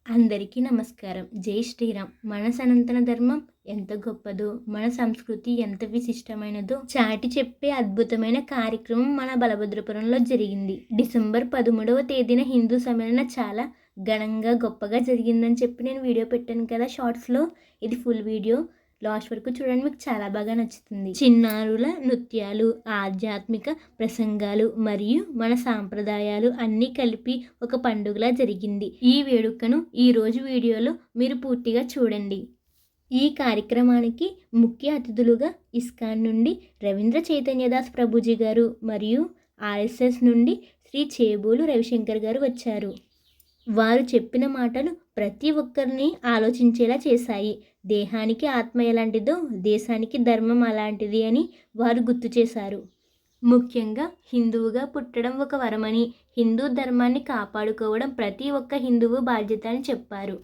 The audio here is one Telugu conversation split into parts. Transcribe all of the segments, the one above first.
అందరికీ నమస్కారం. జై శ్రీరామ్. మన సనాతన ధర్మం ఎంత గొప్పదో, మన సంస్కృతి ఎంత విశిష్టమైనదో చాటి చెప్పే అద్భుతమైన కార్యక్రమం మన బలభద్రపురంలో జరిగింది. డిసెంబర్ 13వ తేదీన హిందూ సమ్మేళన చాలా ఘనంగా గొప్పగా జరిగిందని చెప్పి నేను వీడియో పెట్టాను కదా షార్ట్స్లో. ఇది ఫుల్ వీడియో లాస్ట్ వరకు చూడండి, మీకు చాలా బాగా నచ్చుతుంది. చిన్నారుల నృత్యాలు, ఆధ్యాత్మిక ప్రసంగాలు మరియు మన సాంప్రదాయాలు అన్నీ కలిపి ఒక పండుగలా జరిగింది. ఈ వేడుకను ఈరోజు వీడియోలో మీరు పూర్తిగా చూడండి. ఈ కార్యక్రమానికి ముఖ్య అతిథులుగా ఇస్కాన్ నుండి రవీంద్ర చైతన్యదాస్ ప్రభుజీ గారు మరియు ఆర్ఎస్ఎస్ నుండి శ్రీ చేబూలు రవిశంకర్ గారు వచ్చారు. వారు చెప్పిన మాటలు ప్రతి ఒక్కరిని ఆలోచించేలా చేశాయి. దేహానికి ఆత్మ ఎలాంటిదో దేశానికి ధర్మం అలాంటిది అని వారు గుర్తు చేశారు. ముఖ్యంగా హిందువుగా పుట్టడం ఒక వరమని, హిందూ ధర్మాన్ని కాపాడుకోవడం ప్రతి ఒక్క హిందువు బాధ్యత అని చెప్పారు.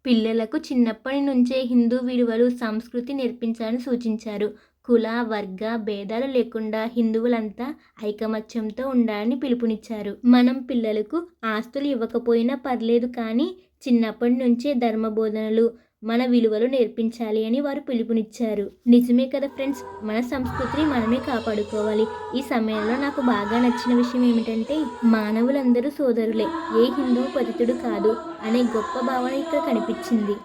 పిల్లలకు చిన్నప్పటి నుంచే హిందూ విలువలు, సంస్కృతి నేర్పించాలని సూచించారు. కుల వర్గ భేదాలు లేకుండా హిందువులంతా ఐకమత్యంతో ఉండాలని పిలుపునిచ్చారు. మనం పిల్లలకు ఆస్తులు ఇవ్వకపోయినా పర్లేదు, కానీ చిన్నప్పటి నుంచే ధర్మ బోధనలు, మన విలువలు నేర్పించాలి అని వారు పిలుపునిచ్చారు. నిజమే కదా ఫ్రెండ్స్, మన సంస్కృతిని మనమే కాపాడుకోవాలి. ఈ సమయంలో నాకు బాగా నచ్చిన విషయం ఏమిటంటే, మానవులందరూ సోదరులే, ఏ హిందువు పతితుడు కాదు అనే గొప్ప భావన ఇక్కడ కనిపించింది.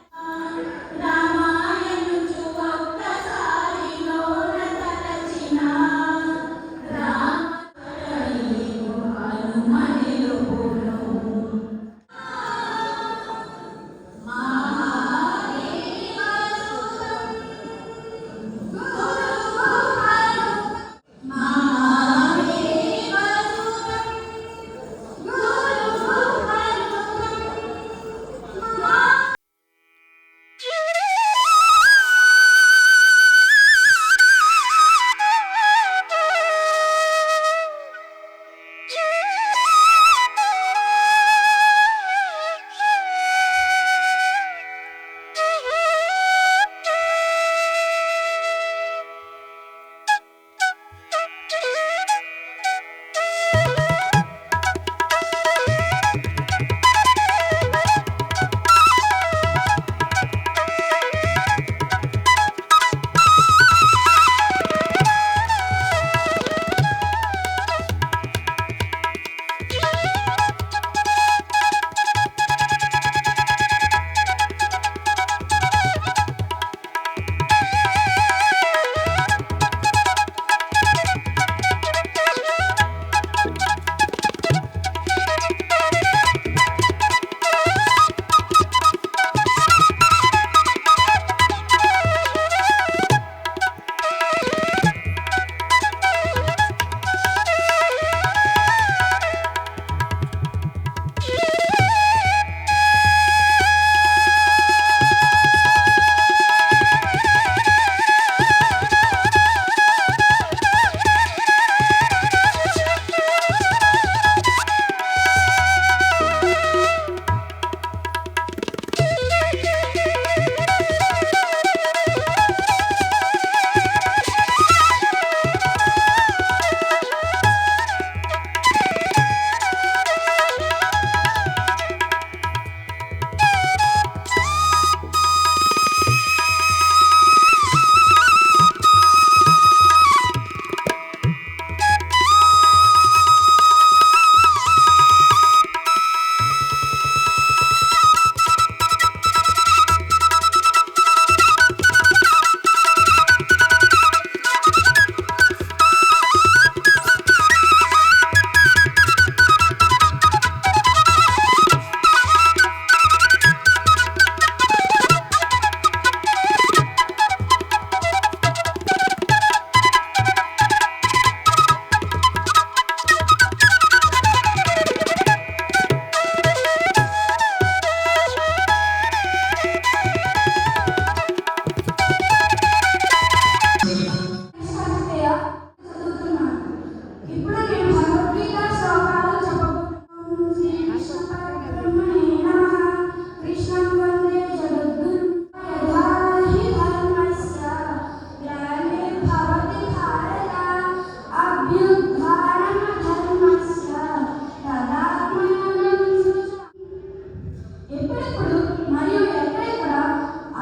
ఎప్పుడెప్పుడు మరియు ఎక్కడెక్కడ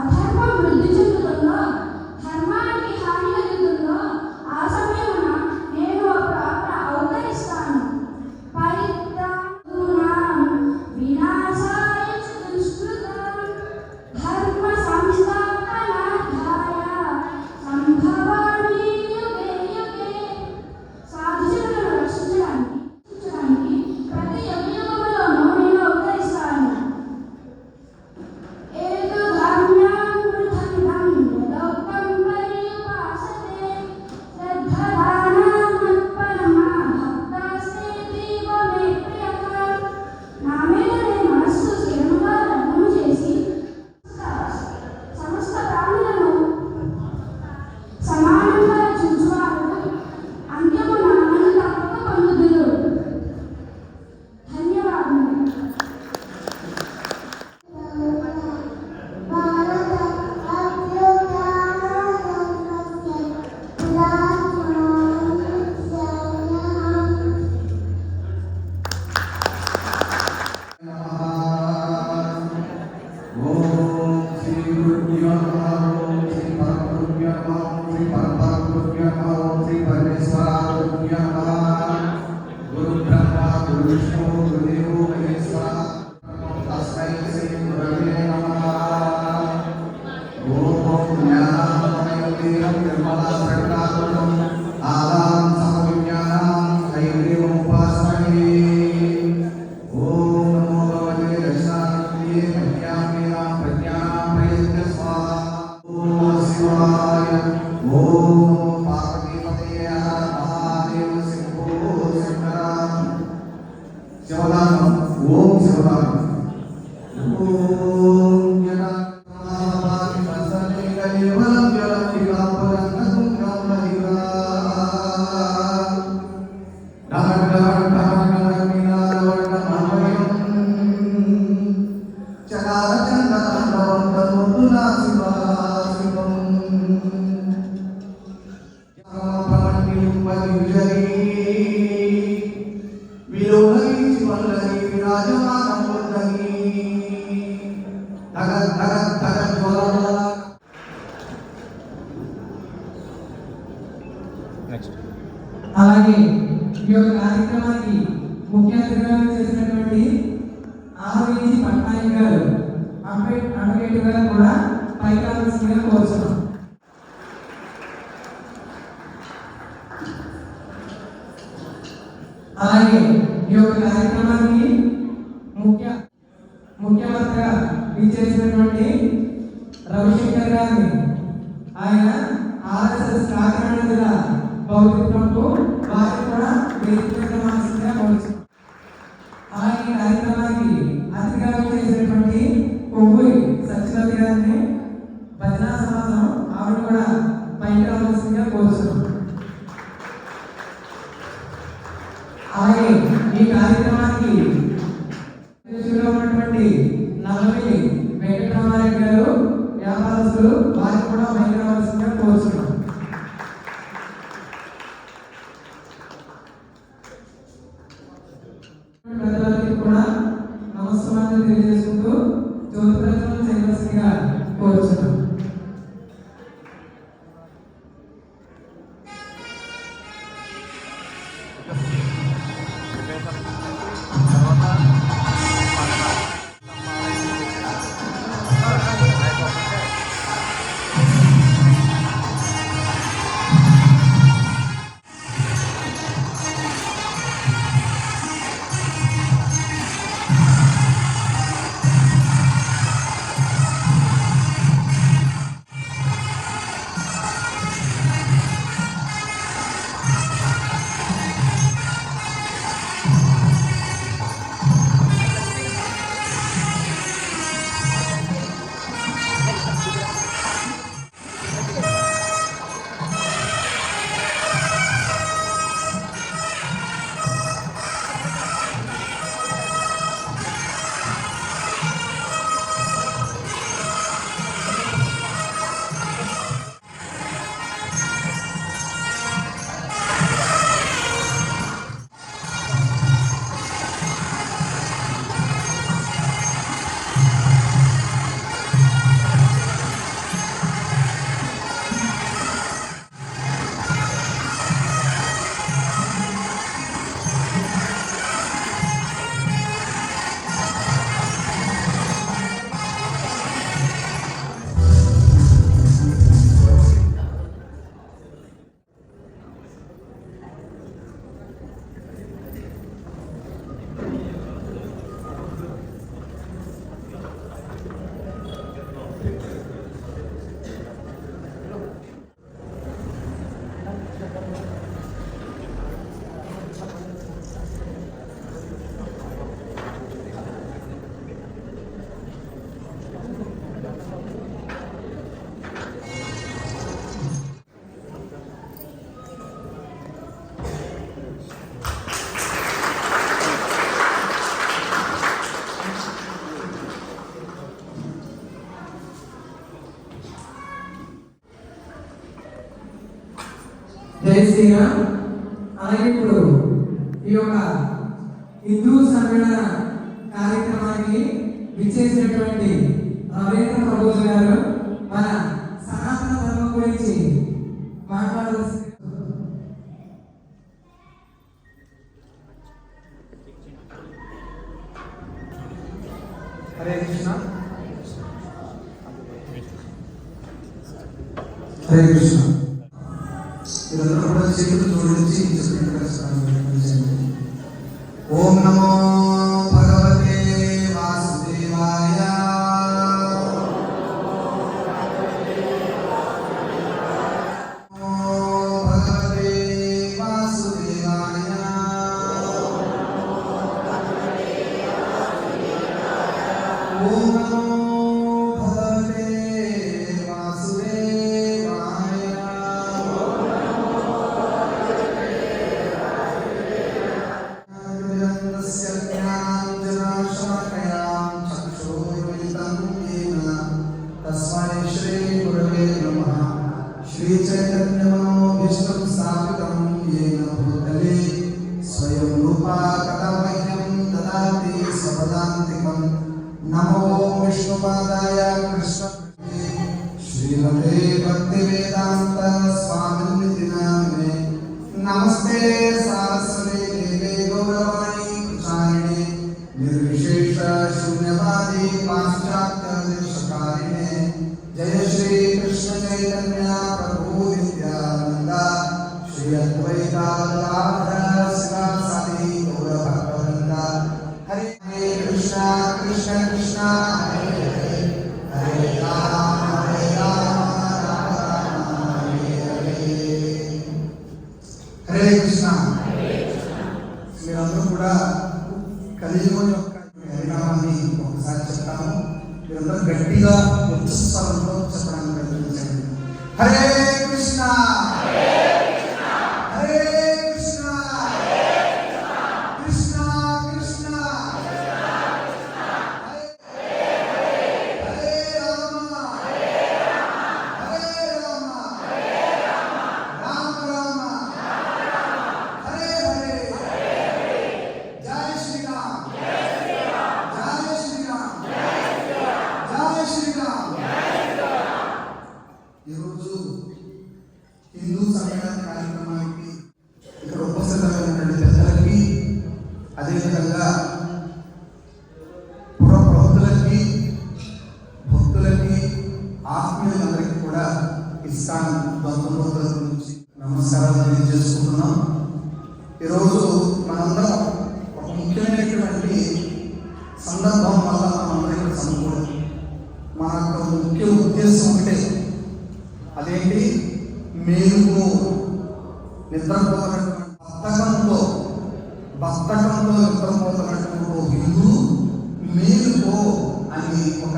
అధర్మం వృద్ధి చెందుతుందో, ధర్మానికి హాని కలుగుతుందో ఆ సమయమున నేను అప్పుడు అవతరిస్తాను. పరిత్రాణాం వినాశాయ చ దుష్కృతాం ధర్మ సంస్థాపనార్థాయ సంభవామి యుగే యుగే. సాధుజనులను రక్షించడానికి ప్రతి యుగములోనూ నేను అవతరిస్తాను. ఏదో ధాన్యాం వృథమిదం యదోక్తం పర్యుపాసతే శ్రద్ధదానాం మత్పరమా భక్తాస్తేతీవ మే ప్రియః. నా మీద నేను మనస్సు స్థిరముగా లగ్నము చేసి సమస్త ప్రాణులను సమానంగా రక్షించువారు అంత్యమున నన్ను తప్పక పొందుదురు. ధన్యవాదములు. అలాగే ఈ యొక్క కార్యక్రమానికి ముఖ్య అతిథిగా చేసినటువంటి ఆర్వీజీ పట్నాయక్ గారు అడ్వకేట్ గారు కూడా పైకి రావాల్సిందిగా కోరుతున్నాం. అలాగే ఈ యొక్క కార్యక్రమానికి ముఖ్యమంత్రిగా విచ్చేసినటువంటి రవిశంకర్ గారిని, ఆయన ఆర్ఎస్ఎస్ కాకినాడ జిల్లా పౌరత్వంకు వారికి కూడా వేదికగా కోరుతున్నాం. అలాగే ఈ కార్యక్రమానికి అతిథిగా విచ్చేసినటువంటి కొవ్వూరి సత్యవతి గారిని భజనా సమాజం ఆవిడ కూడా పైకి రావాల్సిందిగా కోరుతున్నాం. అలాగే ఈ కార్యక్రమానికి ఉన్నటువంటి నల్లమిల్లి వెంకటరామారెడ్డి గారు వ్యాపారస్తులు, వారికి కూడా పైకి రావాల్సిందిగా కోరుతున్నాం. ప్రజలకి కూడా నమస్కారాలు తెలియజేసుకుంటూ జ్యోతి ప్రజలను చేయవలసిందిగా కోరుతున్నాం. జై శ్రీరామ్. అలాగే ఇప్పుడు ఈ యొక్క హిందూ సమ్మేళన కార్యక్రమానికి విచ్చేసినటువంటి రవీంద్ర ప్రభుజ గారు మన సనాతన ధర్మం గురించి మాట్లాడవలసి. హరే కృష్ణ. హరే కృష్ణ. ఇదంతా కూడా చేతులు జోడించి ఓం నమో భగవతే వాసుదేవాయ. భగవతే వాసుదేవాయ. ఓం నమో భగవతే వాసుదేవాయ. तस्मै श्री गुरवे नमः. श्री चैतन्य मनोभीष्टं स्थापितं येन भूतले स्वयं रूपा कदा मह्यं ददाति स्वपदान्तिकं. नमो विष्णुपादाय कृष्णपते श्रीमते भक्तिवेदान्त स्वामिनिति नामिने. नमस्ते सारस्वते देवे गौरवाणी प्रचारिणे निर्विशेष शून्यवादी पाश्चात्य देशकारिणे. जय श्री कृष्ण चैतन्य प्रभु नित्यानंद श्री अद्वैत गदाधर शिवासादि गौरभक्तवृंद. हरे हरे कृष्ण कृष्ण कृष्ण हरे हरे हरे राम राम राम हरे हरे. హరే కృష్ణ. మీరందరూ కూడా కలియుగం యొక్క హరినామాన్ని ఒకసారి చెప్తాము. మీరందరూ గట్టిగా ఉచ్చస్వరంతో చెప్పడానికి ప్రయత్నించండి. హరే కృష్ణ హరే కృష్ణ కృష్ణ కృష్ణ హరే రామ హరే రామ రామ రామ హరే హరే. జై శ్రీరామ్ జై శ్రీరామ్ జై శ్రీరామ్. ఈరోజు హిందూ సమ్మేళన కార్యక్రమానికి ఇక్కడ ఉపస్థితమైనటువంటి పెద్దలకి, అదేవిధంగా పుర ప్రవక్తలకి, భక్తులకి, ఆత్మీయులందరికీ కూడా ఇస్కాన్ బంధువుల గురించి నమస్కారాలు తెలియజేసుకుంటున్నాం. ఈరోజు మనందరం ఒక ముఖ్యమైనటువంటి సందర్భం వల్ల మనందరం ఇక్కడ సమకూడదు. మన యొక్క ముఖ్య ఉద్దేశం ఒకటే, అదేంటి? మేలుకు నిద్రపోతున్నటువంటి బద్ధకంతో నిద్రపోతున్నటువంటి హిందూ మేలుకో అని ఒక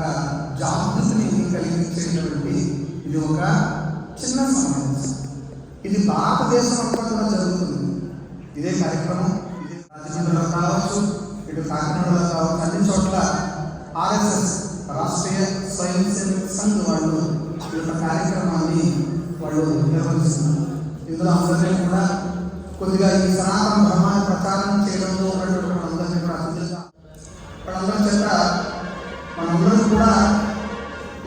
జాగృతిని కలిగించేటువంటి ఇది ఒక చిన్న సమావేశం. ఇది భారతదేశం అంతా కూడా జరుగుతుంది. ఇదే కార్యక్రమం ఇది రాజమండ్రిలో కావచ్చు, ఇటు కాకినాడలో కావచ్చు, అన్ని చోట్ల ఆర్ఎస్ఎస్ రాష్ట్రీయ స్వయం సేవక్ సంఘ్ వాళ్ళు ఈ యొక్క కార్యక్రమాన్ని వాళ్ళు నిర్వహిస్తున్నారు. ఇందులో అందరినీ కూడా కొద్దిగా ఈ సనాతన ధర్మాన్ని ప్రచారం చేయడంలో ఉన్నటువంటి అందరినీ కూడా అభివృద్ధిగా వాళ్ళందరి చేత మనందరం కూడా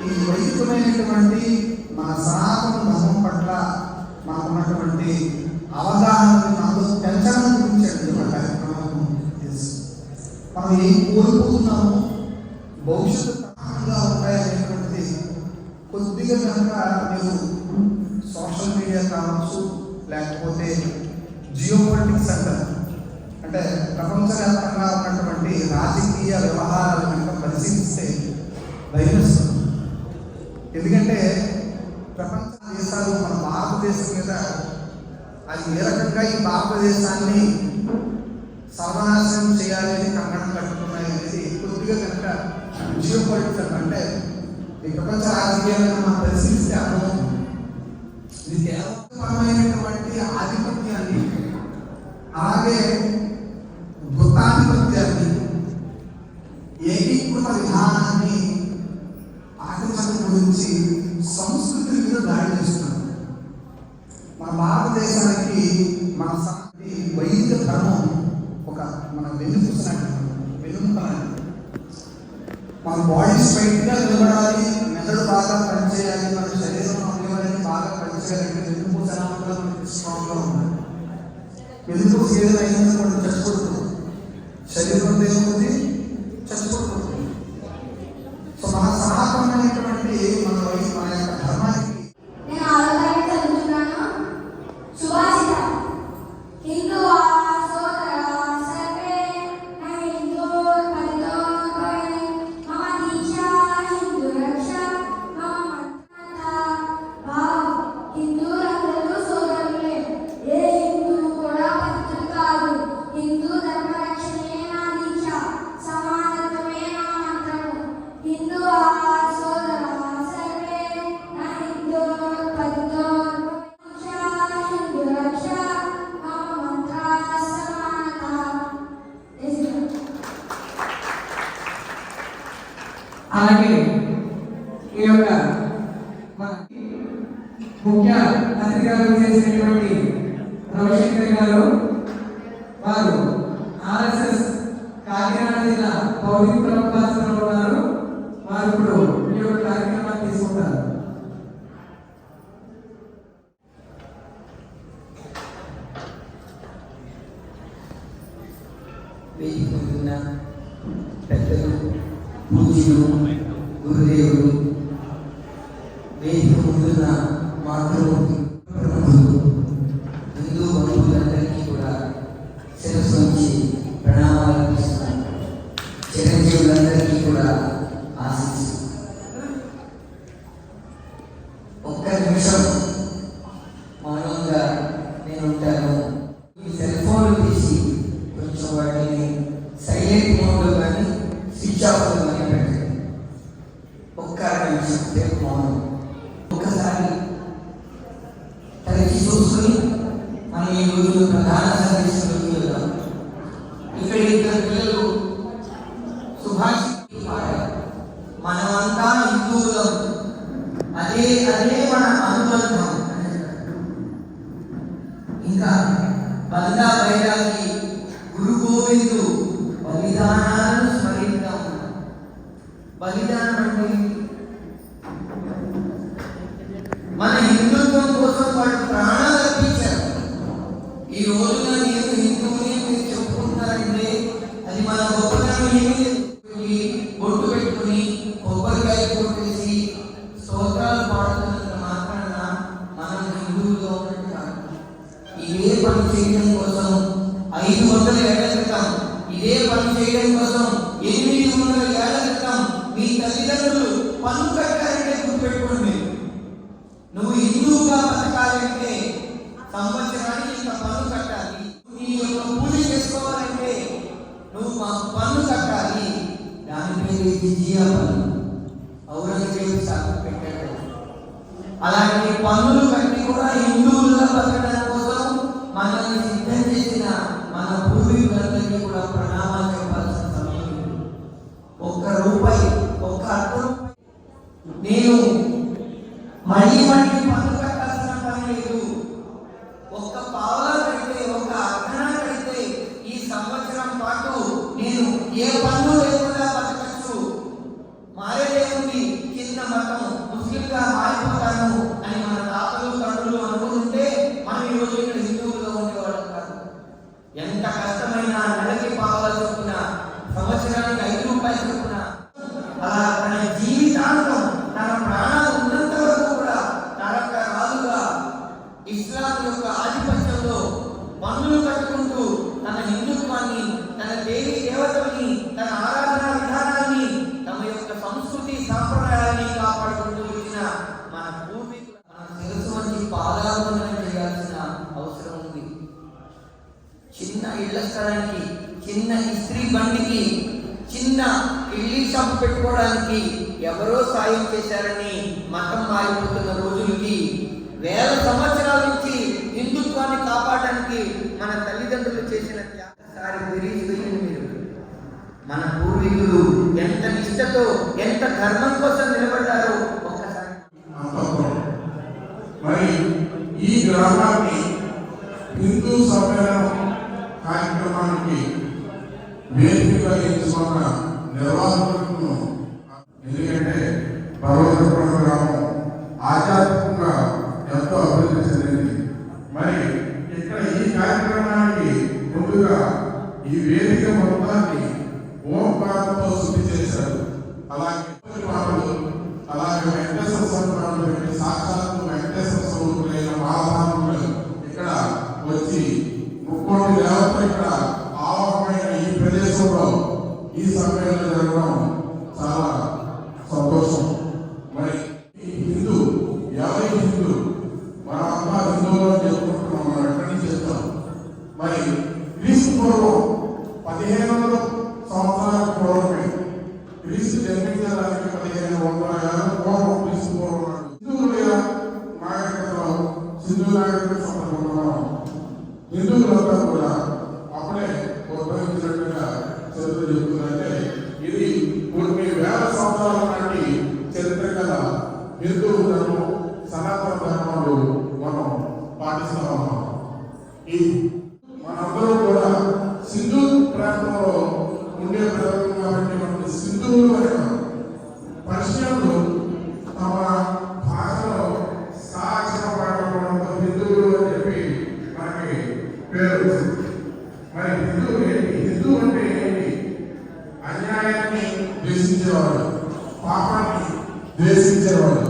ఈ వైదికమైనటువంటి మన సనాతన ధర్మం పట్ల మనకున్నటువంటి అవగాహనని మనలో పెంచడం గురించి ఒక కార్యక్రమం మనం ఏం కోల్పోతున్నాము, భవిష్యత్తు ప్రధానంగా ఉంటాయనేటువంటిది కొద్దిగా కనుక మీరు సోషల్ మీడియా కావచ్చు, లేకపోతే జియోపాలిటిక్స్ అంటారు, అంటే ప్రపంచవ్యాప్తంగా ఉన్నటువంటి రాజకీయ వ్యవహారాలు కనుక పరిశీలిస్తే భయమేస్తుంది. ఎందుకంటే ప్రపంచ దేశాలు మన భారతదేశం మీద అది ఏ రకంగా ఈ భారతదేశాన్ని సర్వనాశనం చేయాలి అని కంకణం కట్టుకున్నాయి అనేది కొద్దిగా కనుక జియోపాలిటిక్స్ అంటే ఈ ప్రపంచ రాజకీయాలను మనం పరిశీలిస్తే అర్థమవుతుంది. ఇది కేవలమైనటువంటి ఆధిపత్యాన్ని, అలాగే భూతాధిపత్యాన్ని, ఏకీకృత విధానాన్ని పాటించడం గురించి సంస్కృతి మీద దాడి చేస్తున్నారు. మన భారతదేశానికి మన వెన్నుపూసలాంటి వెన్నుముకలాంటి మన బాడీ స్ట్రైట్గా నిలబడాలి, మెదడు బాగా పనిచేయాలి, మన శరీరం అవయవాలన్నీ బాగా పనిచేయాలంటే వెన్నుపూస ఎలా ఉండాలి, మనకి స్ట్రాంగ్గా ఉండాలి. వెన్నుపూస ఏదైనా అయిందని మనం చచ్చిపోతుంది, శరీరం ఏముంది చచ్చిపోతుంది. సో మన సనాతనమైనటువంటి మన మన యొక్క ధర్మానికి నేను ఆరోగ్యాన్ని చదువుతున్నాను. సుభాషితం హిందువా సోదరా సర్వే న హిందోర్పరితో భవే మమ దీక్షా హిందూ రక్ష మమ మత భావం. హిందువులందరూ సోదరులే, ఏ హిందువు కూడా పతితులు కాదు. హిందూ ధర్మ రక్షణే నా దీక్ష, సమానత్వమే నా మంత్రము. హిందువా సోదరా సర్వే న హిందోర్పరితో దీక్షా హిందూ రక్ష మమ మంత్ర సమానత. అలాగే ఈ యొక్క మన ముఖ్య అతిథిగా చేసినటువంటి రవిశంకర్ గారు, వారు ఆర్ఎస్ఎస్ కాకినాడ జిల్లా పౌరిక ప్రముఖాసనంలో ఉన్నారు. వారు ఇప్పుడు ఈ యొక్క కార్యక్రమాన్ని తీసుకుంటారు. వేదిక ముందున్న పెద్దలు, పూజ్యులు, గురుదేవులు, వేదిక ముందున్న మాతృమూర్తి ప్రముఖులు, హిందూ బంధువులందరికీ కూడా శిరస్సు నుంచి ప్రణామాలు అర్పిస్తున్నాను. చిరంజీవులందరికీ కూడా ఆశిస్తున్నాను. ఒక్క నిమిషం మౌనంగా నేను ఉంటాను. ఈ సెల్ ఫోన్లు తీసి కొంచెం వాటిని సైలెంట్ మోడ్లో కానీ స్విచ్ ఆఫ్లో కానీ పెట్టండి. ఒక్క నిమిషం సేపు మౌనం. ఒక్కసారి తలచి చూసుకుని మనం ఈ రోజు ప్రధాన సందేశంలోకి వెళ్దాం. ఇక్కడ ఇద్దరు పిల్లలు సుభాషితం పాడారు. మనమంతా హిందువులం, అదే అదే మన అనుబంధం. ఇంకా బందా బైరాగి గురు గోవిందు బలిదానాలను స్మరిద్దాం. బలిదానం అంటే మన హిందుత్వం కోసం వాళ్ళు ప్రాణాలు అర్పించారు. ఈ రోజున నేను హిందువుని మీరు చెప్పుకుంటారంటే అది మన గొప్పతనం ఏమీ లేదు. బొట్టు పెట్టుకుని కొబ్బరికాయ కొట్టేసి స్తోత్రాలు పాడుతున్నంత మాత్రాన మనం హిందువులుగా ఉన్నట్టు కాదు. ఇదే పని చేయడం కోసం 500 ఏళ్ల క్రితం, ఇదే పని చేయడం కోసం 800 ఏళ్ల క్రితం మీ తల్లిదండ్రులు పన్ను కట్టారంటే గుర్తుపెట్టుకోండి. నువ్వు హిందువుగా బతకాలంటే సంవత్సరానికి ఇంత పన్ను కట్టాలి. నీ యొక్క పూజ చేసుకోవాలంటే నువ్వు పన్ను కట్టాలి. దాని పేరు జిజియా పన్ను. ఔరంగజేబు సాగు పెట్టాడు. అలాంటి పన్నులు కట్టి కూడా హిందువులుగా బతకడం కోసం మనల్ని సిద్ధం చేసిన మన పూర్వీకులందరికీ కూడా ప్రణామాలు చెప్పాల్సిన సమయం. ఒక్క రూపాయి, ఒక్క అర్ధ రూపాయి నేను మళ్ళీ పన్ను కట్టాల్సిన పని లేదు. ఒక్క పావలా కడితే, ఒక్క అర్ధన కడితే ఈ సంవత్సరం పాటు నేను ఏ పన్ను లేకుండా బతకచ్చు. మారేదేముంది, చిన్న మతం ముస్లింగా మారిపోతాను అని మన తాతలు తండ్రులు అనుకుంటే మనం ఈ రోజు ఇక్కడ హిందువులుగా ఉండేవాళ్ళం కాదు. ఎంత కష్టమైనా నెలకి పావలా చొప్పున, సంవత్సరానికి 5 రూపాయలు చొప్పున, అలా తన జీవితాంతం తన ప్రాణాలు ఉన్నంత వరకు కూడా తరతరాలుగా ఇస్లాం యొక్క ఆధిపత్యంలో పన్నులు కట్టుకుంటూ తన హిందుత్వాన్ని, తన దేవి దేవతల్ని, తన ఆరాధనా విధానాన్ని, తమ యొక్క సంస్కృతి సాంప్రదాయాన్ని కాపాడుకుంటూ వచ్చిన మన పూర్వీకులు మన శిరస్సు వంటి పాదాభివందనం చేయాల్సిన అవసరం ఉంది. చిన్న ఇళ్ల స్థలానికి, చిన్న ఇస్త్రీ బండికి, చిన్న ఇల్లి షాప్ పెట్టుకోవడానికి ఎవరో సాయం చేశారని మతం మారిపోతున్న రోజులకి వేల సంవత్సరాల నుంచి హిందుత్వాన్ని కాపాడడానికి మన తల్లిదండ్రులు చేసిన త్యాగసారి పెరిగిపోయింది. మీరు మన పూర్వీకులు ఎంత నిష్ఠతో, ఎంత ధర్మం కోసం నిలబడ్డారో ఒక్కసారి. మరి ఈ గ్రామాన్ని హిందూ సమ్మేళనం కార్యక్రమానికి వేదికగా ఎంచుకున్న నిర్వాహకులను, ఎందుకంటే పర్వతపురం గ్రామం ఆధ్యాత్మికంగా ఎంతో అభివృద్ధి చెందింది. మరి ఇక్కడ ఈ కార్యక్రమానికి ముందుగా ఈ వేదిక మొత్తాన్ని ఓంకారంతో శుద్ధి చేశారు. అలాగే అలాగే వెంకటేశ్వర స్వామి సాక్షాత్తు వెంకటేశ్వర స్వరూపులైన బాలరాములు ఇక్కడ వచ్చి ముక్కోటి దేవతలు ఇక్కడ ఆవరమైన ఈ ప్రదేశంలో ఈ సమ్మేళనం జరగడం చాలా సంతోషం. మరి హిందూ ఎవరి హిందూ మనమంతా హిందువులో చెప్పుకుంటున్నాం. మనం ఎక్కడి నుంచి చెప్తాం. మరి క్రీస్తు పూర్వం 1500 సంవత్సరాల పూర్వమే క్రీస్తు జన్మించడానికి 1500 ఏళ్ళ పూర్వం క్రీస్తు పూర్వం హిందువుల నాగరికతలో సింధు నాగరికత సందర్భంలో హిందువులంతా కూడా అప్పుడే ఉద్భవించినట్టుగా చరిత్ర చెబుతుందంటే ఇది కొన్ని వేల సంవత్సరాల నాటి చరిత్ర గల హిందూ ధర్మం, సనాతన ధర్మాలు మనం పాటిస్తా ఉన్నాం. ఈ మనందరూ కూడా సింధు ప్రాంతంలో ఉండే ప్రజలు కాబట్టి మనకి సింధువులు అనేవారు. పర్షియన్లు తమ భాషలో సాక్షర పాడడంతో హిందువులు అని చెప్పి మనకి పేరు వచ్చింది. మరి హిందువు ఏంటి? హిందూ అంటే ఏంటి? అన్యాయాన్ని ద్వేషించేవాడు, పాపాన్ని ద్వేషించేవాడు,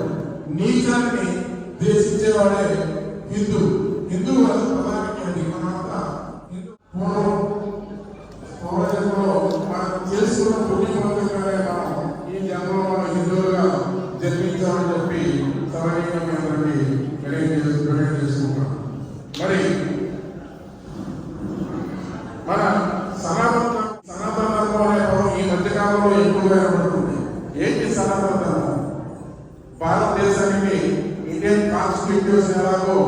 నీచాన్ని ద్వేషించేవాడే హిందూ. హిందూ పదానికి అది మనంతా పూర్వజన్మలో మనం చేసుకున్న పుణ్యవంతులనే మనం ఈ జన్మలో మనం హిందువులుగా జన్మించామని చెప్పి సరైన చేసుకుంటాం. మరి మన సనాతన ధర్మం అనే పదం ఈ మధ్యకాలంలో ఎక్కువగా ఏర్పడుతుంది. ఏంటి సనాతన ధర్మం? భారతదేశానికి ఇండియన్ కాన్స్టిట్యూషన్ ఎలాగో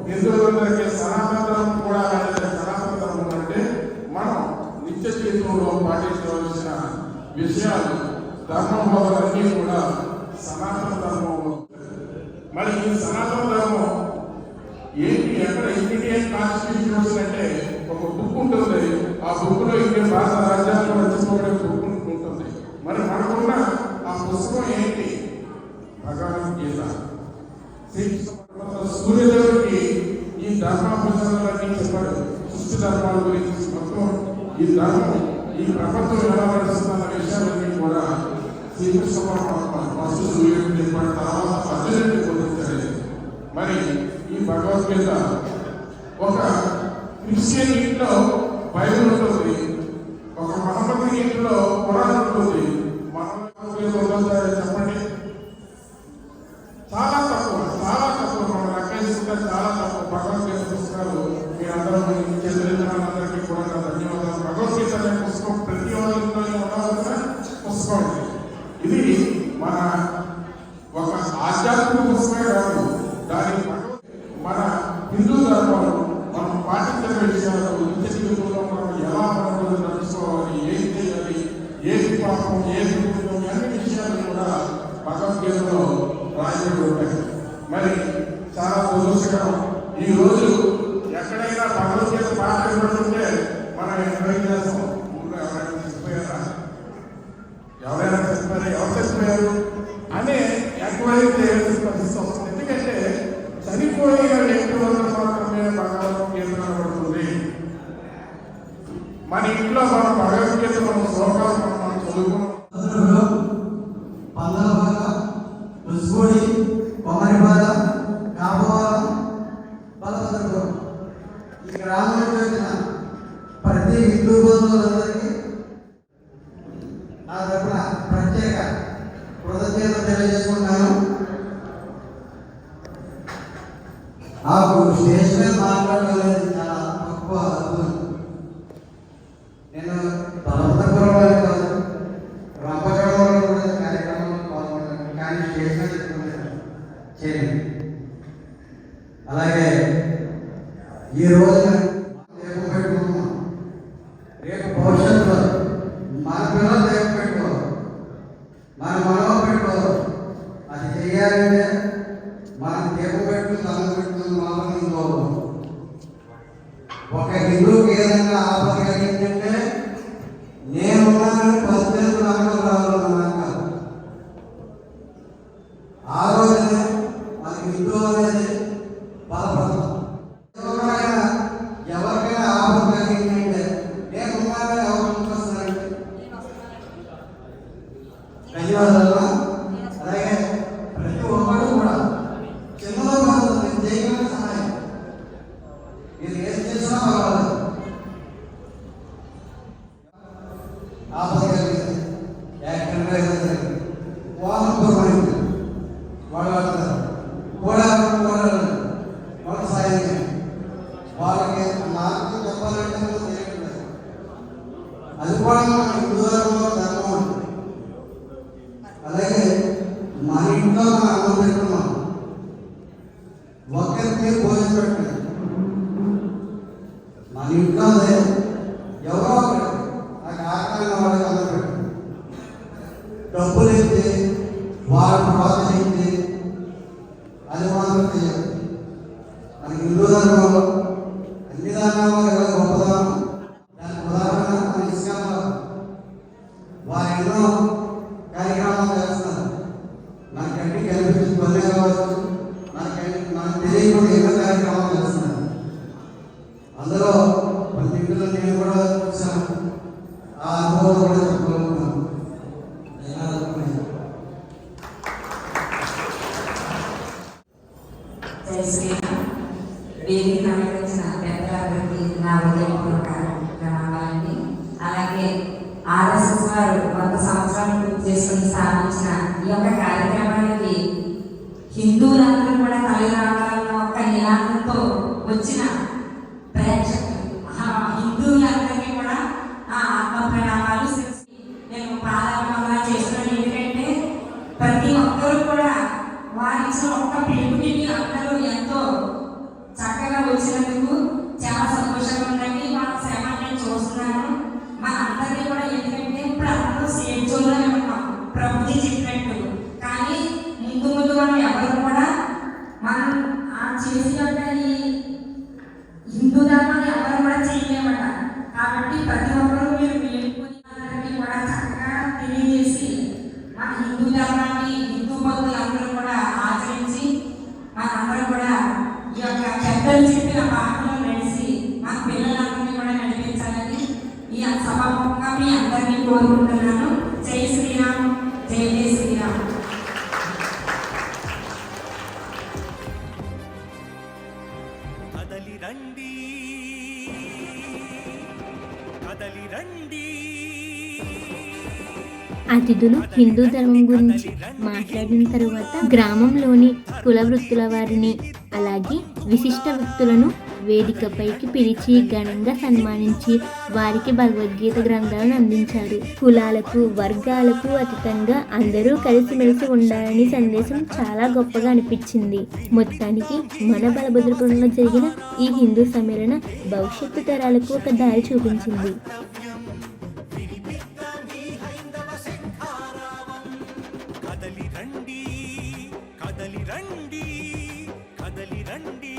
హిందువులందరికీ సనాతన ధర్మం కూడా అనేది. సనాతన ధర్మం అంటే మనం నిత్య జీవితంలో పాటించవలసిన విషయాలు, ధర్మం మొదలన్నీ కూడా సనాతన ధర్మంలో. మరి ఈ సనాతన ధర్మం ఏంటి? ఎక్కడ ఇండియన్ కాన్స్టిట్యూషన్ అంటే ఒక బుక్ ఉంటుంది. ఆ బుక్ లో ఇండియన్ భారత రాజ్యాంగం రచించబడే బుక్ ఉంటుంది. మరి మనకున్న ఆ పుస్తకం ఏంటి? భగవద్గీత. సూర్యదేవుడికి ఈ ధర్మాభూషణలన్నీ చెప్పాడు. సృష్టి ధర్మాల గురించి మొత్తం ఈ ధర్మం, ఈ ప్రపంచం ఎలా నడుస్తున్న విషయాలన్నీ కూడా శ్రీకృష్ణ పరమాత్మ ఫస్ట్ సూర్యుడికి చెప్పాడు, తర్వాత అర్జునుడికి బోధించాడు. మరి ఈ భగవద్గీత ఒక క్రిస్టియన్ ఇంట్లో బైబిల్ ఉంటుంది, ఒక మహమ్మద్ ఇంట్లో ఖురాన్ ఉంటుంది. మనం చెప్పండి, చాలా తక్కువ మనం లెక్కేసుకుంటే చాలా తక్కువ భగవద్గీత పుస్తకాలు. మీరందరూ చంద్రేంద్రాలందరికీ కూడా నా ధన్యవాదాలు. భగవద్గీత అనే పుస్తకం ప్రతి వాళ్ళతో ఉండవలసిన పుస్తకం. ఇది మన ఒక ఆధ్యాత్మిక పుస్తకమే కాదు, దాని మన హిందూ ధర్మం మనం పాటించిన విషయాలు, నిత్య జీవితంలో మనం ఎలా మనం నడుచుకోవాలి, ఏం చేయాలి, ఏది పాపం, ఏది పుణ్యం, అన్ని విషయాలు కూడా భగవద్గీతలో రాయబడి ఉంటాయి. మరి చాలా దురదృష్టకరం, ఈ రోజు ఎక్కడైనా భగవద్గీత పాటించబడుతుంటే మనం ఎంజాయ్ చేస్తాం. ఊళ్ళో ఎవరైనా చచ్చిపోయారా, ఎవరైనా చచ్చిపోయారు, ఎవరు చచ్చిపోయారు అనే ఎంక్వైరీ చేయాల్సిన పరిస్థితి వస్తుంది. ఎందుకంటే చనిపోయిన వ్యక్తులను మాత్రమే భగవద్గీత కనబడుతుంది. మన ఇంట్లో మన భగవద్గీత మన శ్లోకాలు మనం చదువుకున్నాం. ఉస్గోడి, కొమరిపాల, కాపవాల, బలభద్రపురం ఈ గ్రామానికి వచ్చిన ప్రతి హిందూ బంధువులందరికీ నా తరఫున ప్రత్యేక కృతజ్ఞత తెలియజేసుకుంటాను. నాకు స్టేజ్ మీద మాట్లాడలేదు, చాలా తక్కువ అద్భుతం. నేను బలభద్రపురంలో కాదు, రంపచోడవరంలో కూడా కార్యక్రమంలో పాల్గొన్నాను, కానీ స్టేజ్ మీద చేయండి. అలాగే ఈ రోజున రేపు పెట్టుకున్నాం, రేపు భవిష్యత్తులో మన పిల్లలు రేపు పెట్టుకోవాలి, మన మనవ పెట్టుకోవాలి. అది చేయాలంటే మనం రేపు పెట్టు తల పెట్టుకుని మాత్రం ఇంకో ఒక హిందూకి ఏదైనా ఆపద కలిగిందంటే నేనున్నా అవునా? అలాగే ప్రతి ఒక్కరు కూడా చిన్నలో కాదు మీరు చేయగలిగిన సహాయం మీరు ఏం చేసినా పర్వాలేదు. ఆపద కలిగింది, యాక్సిడెంట్ అయితే వాహనం పూర్వమైంది, వాళ్ళు ఆడతారు కూడా వాళ్ళ సాయం చేయండి. వాళ్ళకి నాకు చెప్పాలంటే తెలియట్లేదు. అది కూడా మన హిందూ ధర్మంలో ధర్మం ఉంటుంది. అలాగే మన ఇంట్లో మన అన్నం పెట్టుకున్నాం, ఒక్కరికి భోజనం పెట్టండి. మన ఇంట్లో ఎవరో ఒకరు ఆ కారణంగా వాళ్ళకి అన్నం పెట్టండి. డబ్బులు అయితే వాళ్ళని ప్రోత్సహించి అది మాత్రం చేయాలి. మన హిందూ ధర్మంలో అన్ని దానాలు ఎవరు గొప్పదానం. దానికి ఉదాహరణ మన ఇస్లాంలో వారు ఎన్నో కార్యక్రమాలు చేస్తున్నారు. మన కంటికి కనిపించిన పనులే కావచ్చు, మనకు తెలియకుండా ఎన్నో కార్యక్రమాలు చేస్తున్నారు. అందులో ప్రతి ఇంట్లో నేను కూడా చూశాను, ఆ అనుభవం కూడా చెప్పగలుగుతున్నాను. వేదిక నిర్వహించిన పెద్దలందరికీ నా హృదయపూర్వక ప్రణామాలండి. అలాగే ఆర్ఎస్ఎస్ వారు 100 సంవత్సరాలు పూర్తి చేసుకుని స్థాపించిన ఈ యొక్క కార్యక్రమానికి హిందువులందరూ కూడా తల్లి రావాలన్న ఒక నినాదంతో వచ్చిన ప్రేక్షకులు హిందువులందరికీ కూడా ఆ ఆత్మ ప్రణామాలు నేను ప్రారంభంగా చేస్తున్నాను. ఎందుకంటే ప్రతి ఒక్కరు కూడా వారి ఇచ్చిన ఒక్క పిలుపుకి అందరూ ఎంతో చక్కగా వచ్చినందుకు చాలా సంతోషంగా ఉందండి. వాళ్ళ శ్రమ నేను చూస్తున్నాను. మన అందరినీ కూడా ఎందుకంటే ఇప్పుడు అందరూ సేఫ్ జోన్లోనే ఉన్నాం ప్రభుజీ చెప్పినట్టు. కానీ ముందు ముందు మనం ఎవరు కూడా మనం ఆ చేసి యొక్క ఈ హిందూ ధర్మాన్ని ఎవరు కూడా చేయలేమట. కాబట్టి ప్రతి ఒక్కరూ మీరు మేలుకొని అందరికీ కూడా చక్కగా తెలియజేసి మన హిందూ ధర్మాన్ని హిందూ భక్తులు అందరూ కూడా ఆచరించి మనందరూ కూడా ఈ యొక్క పెద్దలు చెప్పిన బాటలో నడిచి మన పిల్లలందరినీ కూడా నడిపించాలని ఈ సభాముఖంగా మీ అందరినీ కోరుకుంటున్నాను. జై శ్రీరామ్, జై జై శ్రీరామ్. కదలి రండి, కదలి రండి. అతిథులు హిందూ ధర్మం గురించి మాట్లాడిన తరువాత గ్రామంలోని కుల వృత్తుల వారిని అలాగే విశిష్ట వ్యక్తులను వేదికపైకి పిలిచి ఘనంగా సన్మానించి వారికి భగవద్గీత గ్రంథాలను అందించారు. కులాలకు వర్గాలకు అతీతంగా అందరూ కలిసిమెలిసి ఉండాలని సందేశం చాలా గొప్పగా అనిపించింది. మొత్తానికి మన బలభద్రపురంలో జరిగిన ఈ హిందూ సమ్మేళన భవిష్యత్తు తరాలకు ఒక దారి చూపించింది. కదలి రండి, కదలి రండి, కదలి రండి.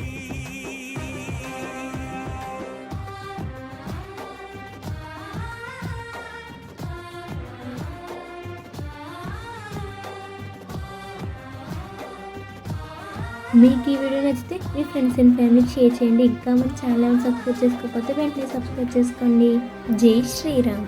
మీకు ఈ వీడియో నచ్చితే మీ ఫ్రెండ్స్ అండ్ ఫ్యామిలీ షేర్ చేయండి. ఇంకా మన ఛానల్ సబ్స్క్రైబ్ చేసుకోకపోతే వెంటనే సబ్స్క్రైబ్ చేసుకోండి. జై శ్రీరామ్.